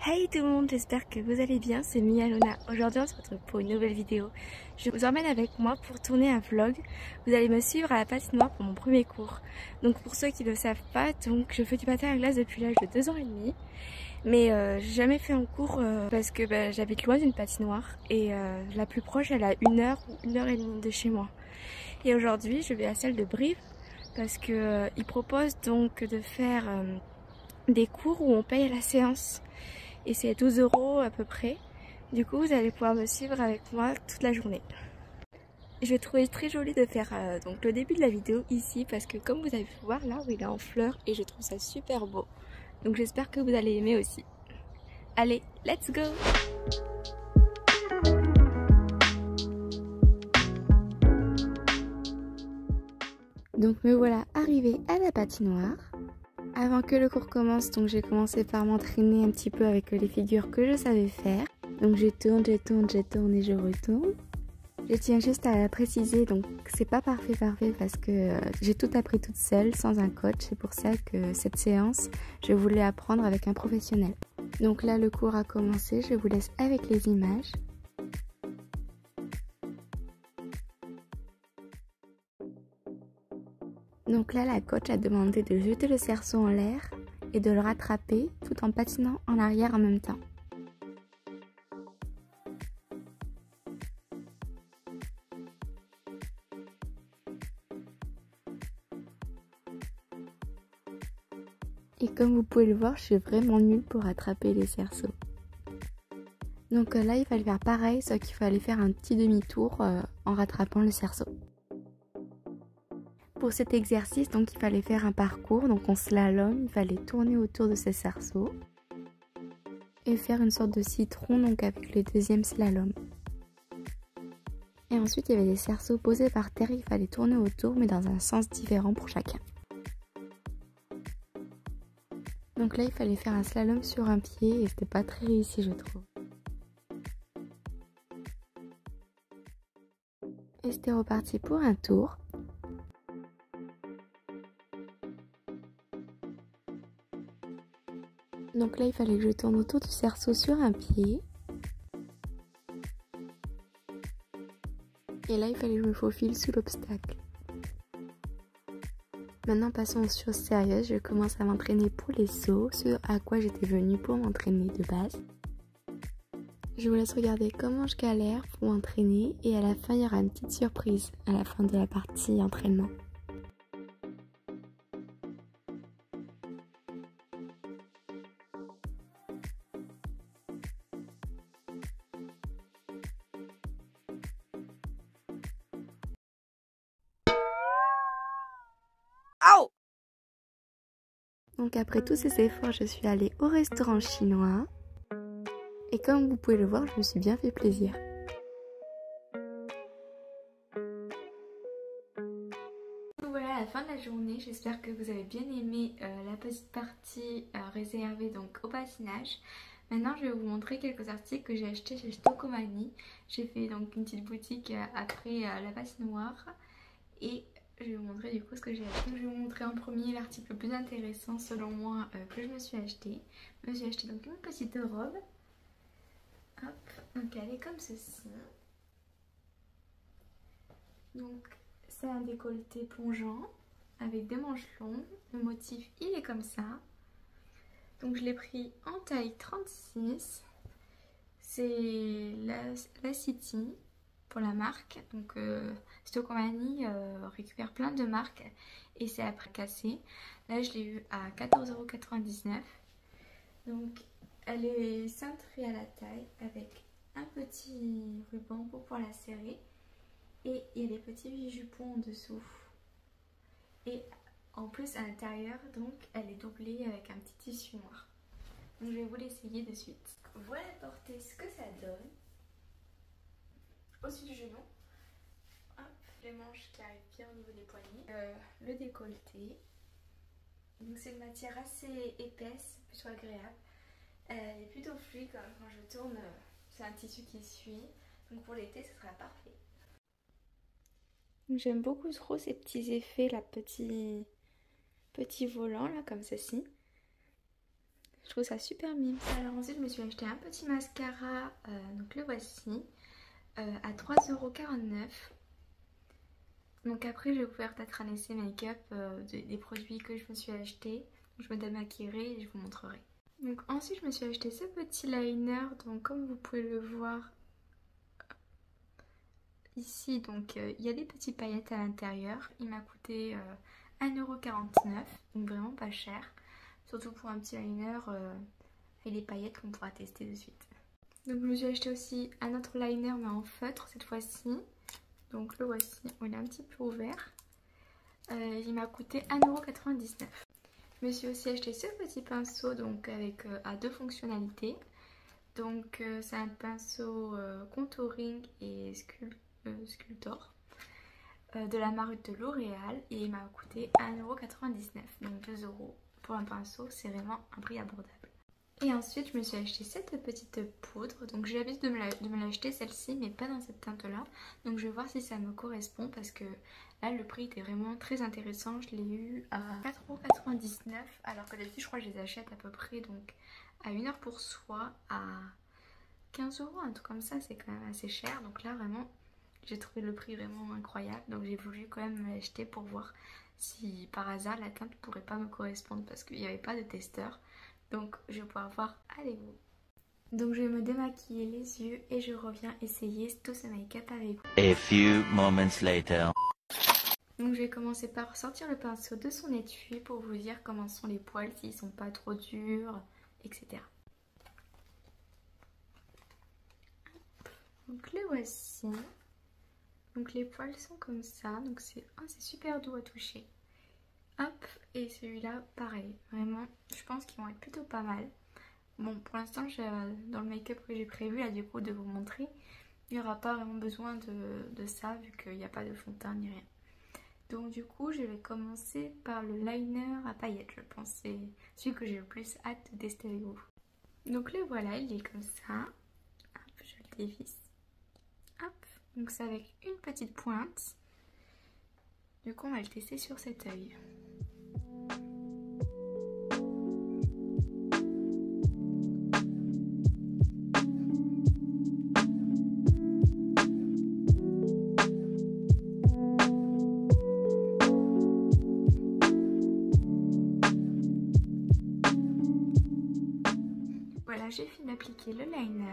Hey tout le monde, j'espère que vous allez bien, c'est Mia Lona. Aujourd'hui on se retrouve pour une nouvelle vidéo. Je vous emmène avec moi pour tourner un vlog. Vous allez me suivre à la patinoire pour mon premier cours. Donc pour ceux qui ne le savent pas, donc je fais du patin à glace depuis l'âge de 2 ans et demi. Mais j'ai jamais fait un cours parce que j'habite loin d'une patinoire. Et la plus proche elle a 1 heure ou 1 heure et demie de chez moi. Et aujourd'hui je vais à celle de Brive parce que ils proposent donc de faire des cours où on paye à la séance. Et c'est 12 € à peu près. Du coup, vous allez pouvoir me suivre avec moi toute la journée. Je trouvais très joli de faire donc le début de la vidéo ici parce que comme vous avez pu voir, là où il est en fleurs et je trouve ça super beau. Donc j'espère que vous allez aimer aussi. Allez, let's go! Donc me voilà arrivée à la patinoire. Avant que le cours commence, donc j'ai commencé par m'entraîner un petit peu avec les figures que je savais faire. Donc je tourne et je retourne. Je tiens juste à préciser, donc c'est pas parfait parce que j'ai tout appris toute seule, sans un coach. C'est pour ça que cette séance, je voulais apprendre avec un professionnel. Donc là, le cours a commencé, je vous laisse avec les images. Donc là, la coach a demandé de jeter le cerceau en l'air et de le rattraper tout en patinant en arrière en même temps. Et comme vous pouvez le voir, je suis vraiment nulle pour attraper les cerceaux. Donc là, il fallait faire pareil, sauf qu'il fallait faire un petit demi-tour en rattrapant le cerceau. Pour cet exercice, donc il fallait faire un parcours, donc en slalom, il fallait tourner autour de ces cerceaux et faire une sorte de citron donc avec le deuxième slalom. Et ensuite, il y avait des cerceaux posés par terre, il fallait tourner autour mais dans un sens différent pour chacun. Donc là, il fallait faire un slalom sur un pied et c'était pas très réussi, je trouve. Et c'était reparti pour un tour. Donc là, il fallait que je tourne autour du cerceau sur un pied. Et là, il fallait que je me faufile sous l'obstacle. Maintenant, passons aux choses sérieuses. Je commence à m'entraîner pour les sauts, ce à quoi j'étais venue pour m'entraîner de base. Je vous laisse regarder comment je galère pour m'entraîner et à la fin, il y aura une petite surprise à la fin de la partie entraînement. Donc après tous ces efforts, je suis allée au restaurant chinois. Et comme vous pouvez le voir, je me suis bien fait plaisir. Voilà à la fin de la journée, j'espère que vous avez bien aimé la petite partie réservée donc au patinage. Maintenant je vais vous montrer quelques articles que j'ai achetés chez Stokomani. J'ai fait donc une petite boutique après la patinoire et je vais vous montrer du coup ce que j'ai acheté. Je vais vous montrer en premier l'article le plus intéressant selon moi que je me suis acheté. Je me suis acheté donc une petite robe. Hop, donc elle est comme ceci. Donc c'est un décolleté plongeant avec des manches longues. Le motif il est comme ça. Donc je l'ai pris en taille 36. C'est la City pour la marque. Donc Stokomani récupère plein de marques et c'est après cassé. Là je l'ai eu à 14,99 €. Donc elle est cintrée à la taille avec un petit ruban pour pouvoir la serrer. Et il y a des petits jupons en dessous. Et en plus à l'intérieur, donc elle est doublée avec un petit tissu noir. Donc je vais vous l'essayer de suite. Voilà porter ce que ça donne. Au-dessus du genou. Hop, les manches qui arrivent bien au niveau des poignets. Le décolleté. Donc c'est une matière assez épaisse, plutôt agréable. Elle est plutôt fluide quand je tourne. C'est un tissu qui suit. Donc pour l'été, ce sera parfait. J'aime beaucoup trop ces petits effets, là, petits volants, là, comme ceci. Je trouve ça super mime. Alors ensuite je me suis acheté un petit mascara, donc le voici, à 3,49 €. Donc après je vais vous faire peut-être un essai make-up des produits que je me suis acheté. Je me démaquillerai et je vous montrerai. Donc ensuite je me suis acheté ce petit liner, donc comme vous pouvez le voir ici, donc il y a des petits paillettes à l'intérieur. Il m'a coûté 1,49 €, donc vraiment pas cher. Surtout pour un petit liner et les paillettes qu'on pourra tester de suite. Donc je me suis acheté aussi un autre liner mais en feutre cette fois-ci. Donc le voici, il est un petit peu ouvert. Il m'a coûté 1,99 €. Je me suis aussi acheté ce petit pinceau donc avec à deux fonctionnalités. Donc c'est un pinceau contouring et sculptor de la marque de L'Oréal et il m'a coûté 1,99 €. Donc 2 € pour un pinceau, c'est vraiment un prix abordable. Et ensuite je me suis acheté cette petite poudre. Donc j'ai l'habitude de me l'acheter celle-ci mais pas dans cette teinte là. Donc je vais voir si ça me correspond parce que là le prix était vraiment très intéressant. Je l'ai eu à 4,99 € alors que d'habitude je crois que je les achète à peu près donc à 1 heure pour soi à 15 €, un truc comme ça, c'est quand même assez cher. Donc là vraiment j'ai trouvé le prix vraiment incroyable. Donc j'ai voulu quand même me l'acheter pour voir si par hasard la teinte pourrait pas me correspondre parce qu'il n'y avait pas de testeur. Donc je vais pouvoir voir avec vous. Donc je vais me démaquiller les yeux et je reviens essayer tout ce make-up avec vous. A few moments later. Donc je vais commencer par sortir le pinceau de son étui pour vous dire comment sont les poils, s'ils sont pas trop durs, etc. Donc le voici. Donc les poils sont comme ça, donc c'est super doux à toucher. Hop, et celui-là pareil, vraiment je pense qu'ils vont être plutôt pas mal. Bon pour l'instant dans le make-up que j'ai prévu là du coup de vous montrer, il n'y aura pas vraiment besoin de ça vu qu'il n'y a pas de fond de teint ni rien. Donc du coup je vais commencer par le liner à paillettes, je pense c'est celui que j'ai le plus hâte de tester avec vous. Donc le voilà, il est comme ça. Hop, je le dévisse. Hop, donc c'est avec une petite pointe. Du coup on va le tester sur cet œil. Voilà, j'ai fini d'appliquer le liner.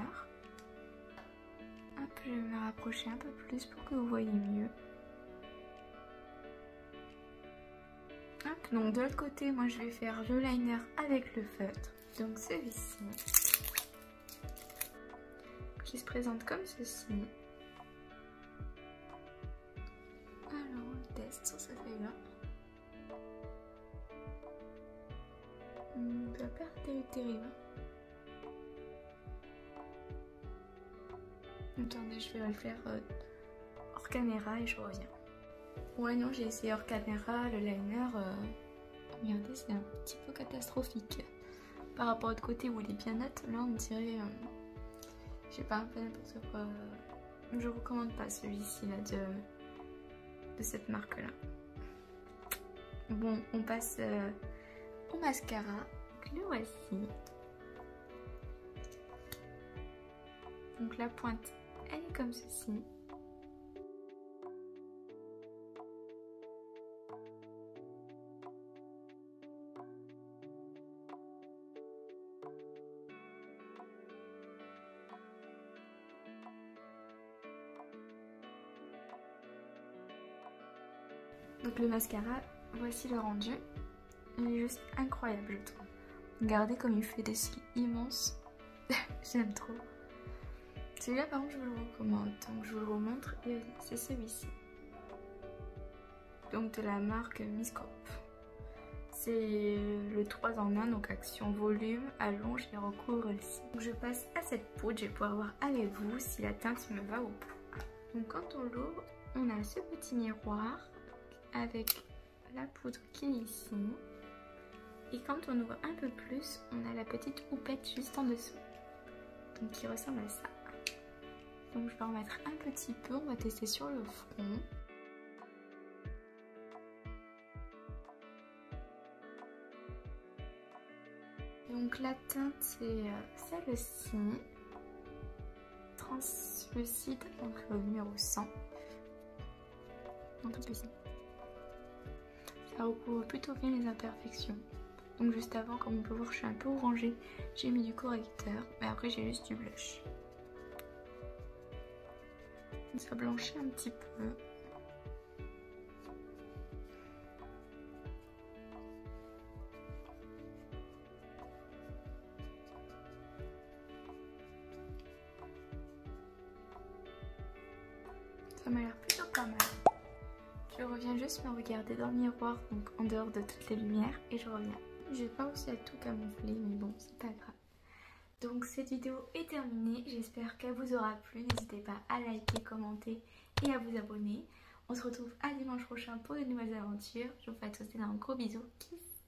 Hop, je vais me rapprocher un peu plus pour que vous voyez mieux. Hop, donc de l'autre côté, moi je vais faire le liner avec le feutre. Donc celui-ci, qui se présente comme ceci. Alors on le teste sur cette feuille-là. Ça va pas être terrible. Attendez, je vais le faire hors caméra et je reviens. Ouais non, j'ai essayé hors caméra, le liner, regardez c'est un petit peu catastrophique. Par rapport à l'autre côté où il est bien net, là on dirait, je sais pas, un peu n'importe quoi. Je recommande pas celui-ci là de cette marque là. Bon, on passe au mascara, donc le voici. Donc la pointe, elle est comme ceci. Donc le mascara, voici le rendu. Il est juste incroyable je trouve. Regardez comme il fait des cils immenses. J'aime trop. Celui-là par contre je vous le recommande. Donc je vous le remontre et c'est celui-ci. Donc de la marque Miscope. C'est le 3 en 1, donc action volume, allonge et recouvre le cil. Donc je passe à cette poudre, je vais pouvoir voir avec vous si la teinte me va ou pas. Donc quand on l'ouvre, on a ce petit miroir avec la poudre qui est ici. Et quand on ouvre un peu plus, on a la petite houppette juste en dessous. Donc qui ressemble à ça. Donc je vais en mettre un petit peu, on va tester sur le front. Donc Donc la teinte c'est celle-ci, translucide, donc le numéro 100. Non, translucide. Ça recouvre plutôt bien les imperfections. Donc juste avant, comme on peut voir, je suis un peu orangée. J'ai mis du correcteur, mais après j'ai juste du blush. Ça blanchit un petit peu. Ça m'a l'air plutôt pas mal. Je reviens juste me regarder dans le miroir, donc en dehors de toutes les lumières, et je reviens. J'ai pas réussi à tout camoufler, mais bon, c'est pas grave. Donc cette vidéo est terminée, j'espère qu'elle vous aura plu. N'hésitez pas à liker, commenter et à vous abonner. On se retrouve à dimanche prochain pour de nouvelles aventures. Je vous fais à tous un gros bisou. Kiss.